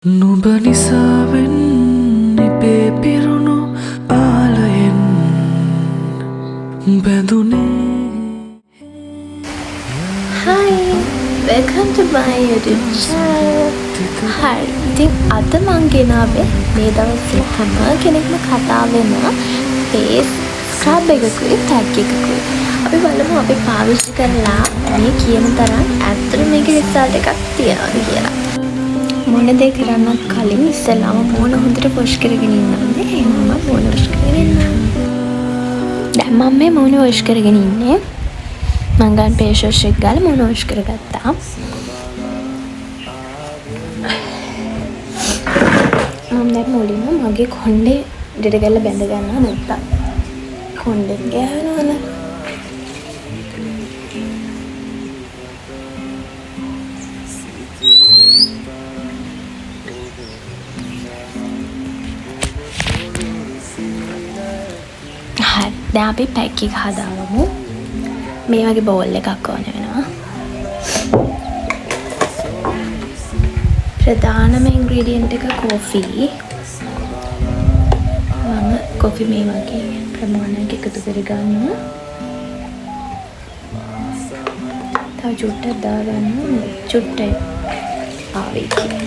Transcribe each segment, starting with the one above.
නුඹ නිසාවෙන් නිපේ පිරුණු ආලයෙන් බැඳුනේ. Hi, welcome to my YouTube channel. Hi, ඉතින් අද මං ගෙනාවේ මේ දවස්වල හැම කෙනෙක්ම කතා වෙන face scrub එකකුයි tag එකකුයි. අපි බලමු අපි පාවිච්චි කරලා මේ කියන තරම් ඇත්තට මේකේ result එකක් තියනවාද කියලා. මොන දේ කරන්නත් කලින් ඉස්සෙල්ලාම මොන හොඳට wash කරගෙන ඉන්න ඕනේ. එහෙනම් මම මොන wash කරගෙන ඉන්නවා. දැන් මම මේ මොන wash කරගෙන ඉන්නේ. මං ගන්න face wash එක ගාලා මොන wash කරගත්තා. මම දැන් මුලින්ම මගේ කොණ්ඩේ දෙඩ ගාලා බැඳ ගන්නවා නැත්තම් කොණ්ඩේ ගෑවෙනවනේ. දැන් අපි පැක් එක හදාගමු. මේ වගේ බෝල් එකක් ඕන වෙනවා. ප්‍රධානම ඉන්ග්‍රීඩියන්ට් එක කෝෆි. මම කෝෆි මේ වගේ ප්‍රමාණයක් එකතු කරගන්නවා. තව චුට්ටක් දාගන්නවා. චුට්ටයි ආවේ කියලා.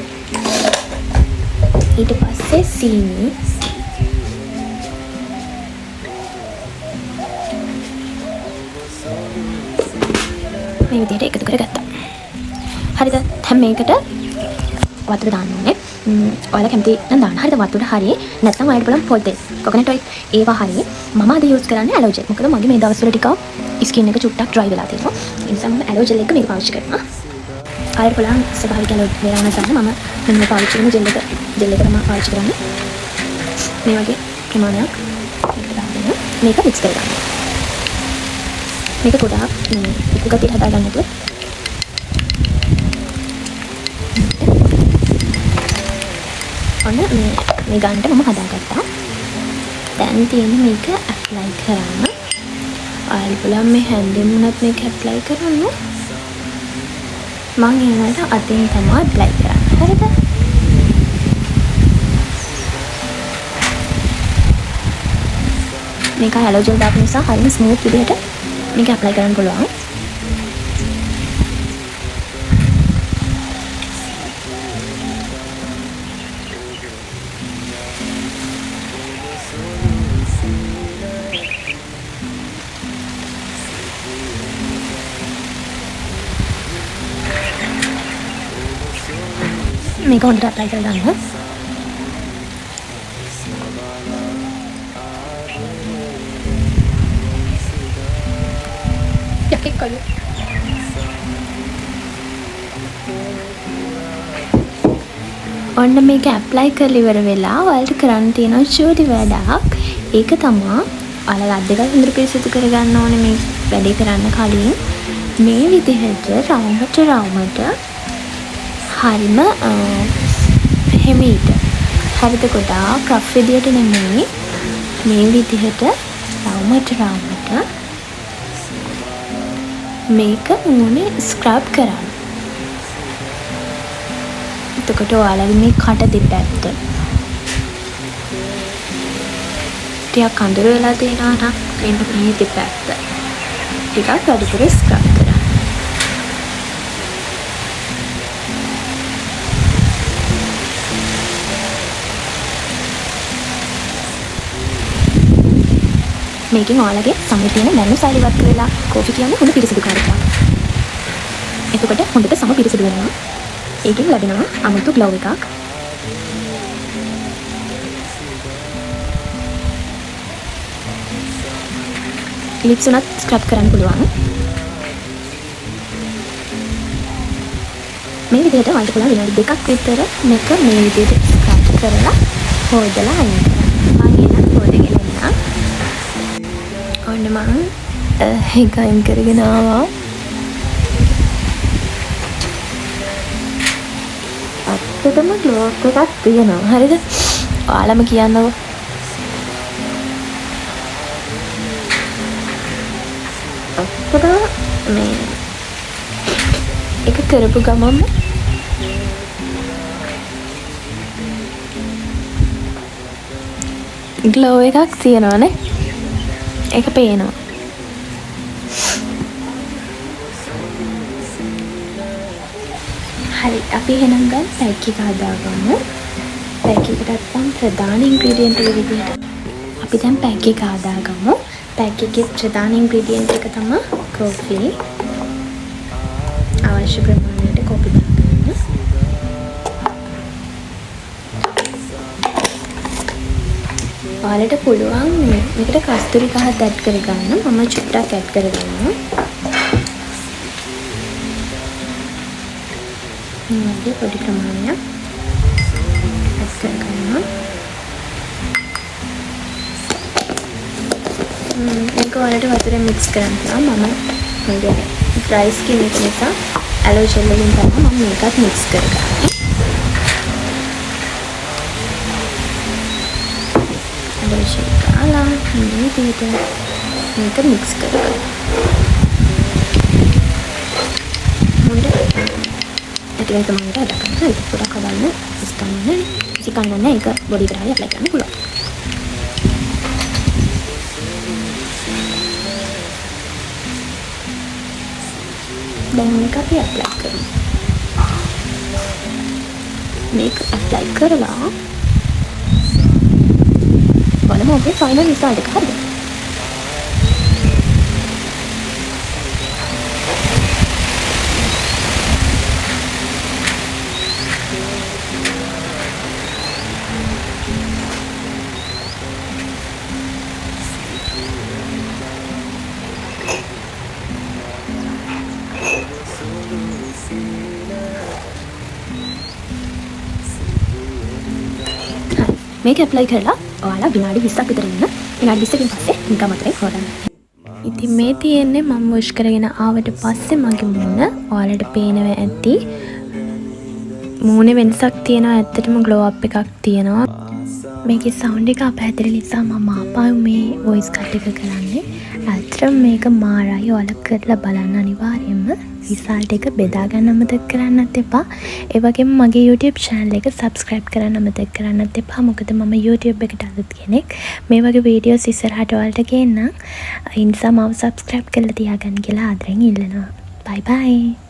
ඊට පස්සේ සීනි. මේ විදිහට එකතු කරගත්තා. හරිද? දැන් මේකට වතුර දාන්න ඕනේ. ඔයාලා කැමති නම් දාන්න. හරිද? වතුර හරිය. නැත්නම් ඔයාලට බලන්න පොල් තෙල්. කොකනට් ඔයිල් ඒවා හරිය. මම අද යූස් කරන්නේ ඇලෝ ජෙල්. මොකද මගේ මේ දවස්වල ටිකක් ස්කින් එක චුට්ටක් ඩ්‍රයි වෙලා තියෙනවා. ඒ නිසා මම ඇලෝ ජෙල් එක මේක පාවිච්චි කරනවා. ආයෙත් බලන්න ස්වභාවික ඇලෝ වේරාන ගන්න මම මෙන්න පාවිච්චි කරන ජෙල් එක තමයි පාවිච්චි කරන්නේ. මේ වගේ ප්‍රමාණයක් මේකට දාන්න. මේක මික්ස් කරගන්න. මේක පොඩ්ඩක් උකු ගතියට හදාගන්න නැතුව ඔන්න මේ ගන්නට මම හදාගත්තා. දැන් තියෙන්නේ මේක ඇප්ලයි කරන්න. ආයෙත් බලන්න මේ හැන්දෙන් උනත් මේක ඇප්ලයි කරන්න. මම ඊළඟට අතින් තමයි ඇප්ලයි කරන්නේ. හරිද? මේක ඇලෝ ජෙල් දාපු නිසා හරිම ස්මූත් විදිහට මේක ඇප්ලයි කරන්න පුළුවන්. මේක හොඳට ඇප්ලයි කරගන්න. ඔන්න මේක ඇප්ලයි කරලා ඉවර වෙලා ඔයාලට කරන්න තියෙන චූටි වැඩක්. ඒක තමයි ඔයාලා අත් දෙක හොඳට පිරිසිදු කරගන්න ඕනේ මේ වැඩේ කරන්න කලින්. මේ විදිහට රවුමට හරිම හිමීට. හරිද? ගොඩාක් රෆ් විදියට නෙමෙයි. මේ විදිහට රවුමට මේක මූණේ ස්ක්‍රබ් කරන්න. එතකොට ඔයාලගේ මේ කට දෙපැත්ත ටිකක් අඳුර වෙලා තියෙනවා නම් මෙන්න මේ දෙපැත්ත ටිකක් වැඩිපුර ස්ක්‍රබ් කරන්න. මේකෙන් ඔයාලගේ සමේ තියෙන මැණු සෛල ඉවත් කරලා කෝෆි කියන්නේ හොඳ පිරිසිදුකාරකමක්. එතකොට හොඳට සම පිරිසිදු වෙනවා. ඒකෙන් ලැබෙනවා අමුතු ග්ලෝ එකක්. ලිප්ස් උනත් ස්ක්‍රබ් කරන්න පුළුවන්. මේ විදිහට වලට පුළුවන් විනාඩි 2ක් විතර මේක මේ විදිහට ස්ක්‍රබ් කරලා හොදලා අයින් කරන්න. මම ඊළඟ හොදගෙන ඉන්නම්. ඔන්න මම ඒක අයින් කරගෙන ආවා. ඇත්තටම ග්ලෝ එකක් තියෙනවා. හරිද? ඔයාලම කියන්නකෝ. ඇත්තටම මේ එක කරපු ගමන්ම ග්ලෝ එකක් තියෙනවානේ. ඒක පේනවා. හරි අපි එහෙනම් ගන්න පැක් එක හදාගමු. පැක් එකටත් නම් ප්‍රධාන ඉන්ග්‍රීඩියන්ට් එක විදිහට අපි දැන් පැක් එක හදාගමු. පැක් එකේ ප්‍රධාන ඉන්ග්‍රීඩියන්ට් එක තමයි කොෆි. අවශ්‍ය ප්‍රමාණයට කොපි දාගන්න. ඔයාලට පුළුවන් මේකට කස්තුරි කහත් ඇඩ් කරගන්න. මම චුට්ටක් ඇඩ් කරගන්නවා. මේ පොඩි ප්‍රමාණයක් ඇඩ් කරගන්නවා. මේක ඔයාලට වතුරෙන් මික්ස් කරන්න පුළුවන්. මම මගේ ඩ්‍රයි ස්කින් එක නිසා ඇලෝ ජෙල් වලින් තමයි මම මේකත් මික්ස් කරගන්නේ. ඇලෝ ජෙල් දාලා මේ විදිහට මේක මික්ස් කරගන්න. ඒක තමයි හදගන්න. ඒක පොඩක් හදන්න ඉස්කන්නේ. ඉස්කන්නේ ඒක බොඩි කරලා ඇප්ලයි කරන්න පුළුවන්. දැන් මේක අපි ඇප්ලයි කරමු. මේක ඇප්ලයි කරලා බලමු අපේ ෆයිනල් රිසල්ට් එක හරිද? මේක ඇප්ලයි කරලා ඔයාලා විනාඩි 20ක් විතර ඉන්න. විනාඩි 20කින් පස්සේ නිකන් මතරේ හොරන්න. ඉතින් මේ තියෙන්නේ මම වොෂ් කරගෙන ආවට පස්සේ මගේ මූණ. ඔයාලට පේනවා ඇති. මූණේ වෙනසක් තියෙනවා. ඇත්තටම ග්ලෝ අප් එකක් තියෙනවා. මේකේ සවුන්ඩ් එක අපහැදිලි නිසා මම ආපහු මේ වොයිස් කට් එක කරන්නේ. ඇත්තටම මේක මාරයි. ඔයාලා කරලා බලන්න අනිවාර්යයෙන්ම. රිසල්ට් එක බෙදා ගන්න අමතක කරන්නත් එපා. ඒ වගේම මගේ YouTube channel එක subscribe කරන්න අමතක කරන්නත් එපා. මොකද මම YouTube එකට අලුත් කෙනෙක්. මේ වගේ වීඩියෝස් ඉස්සරහට ඔයාලට ගේන්නම්. ඒ නිසා මාව subscribe කරලා තියාගන්න කියලා ආදරෙන් ඉල්ලනවා. bye bye.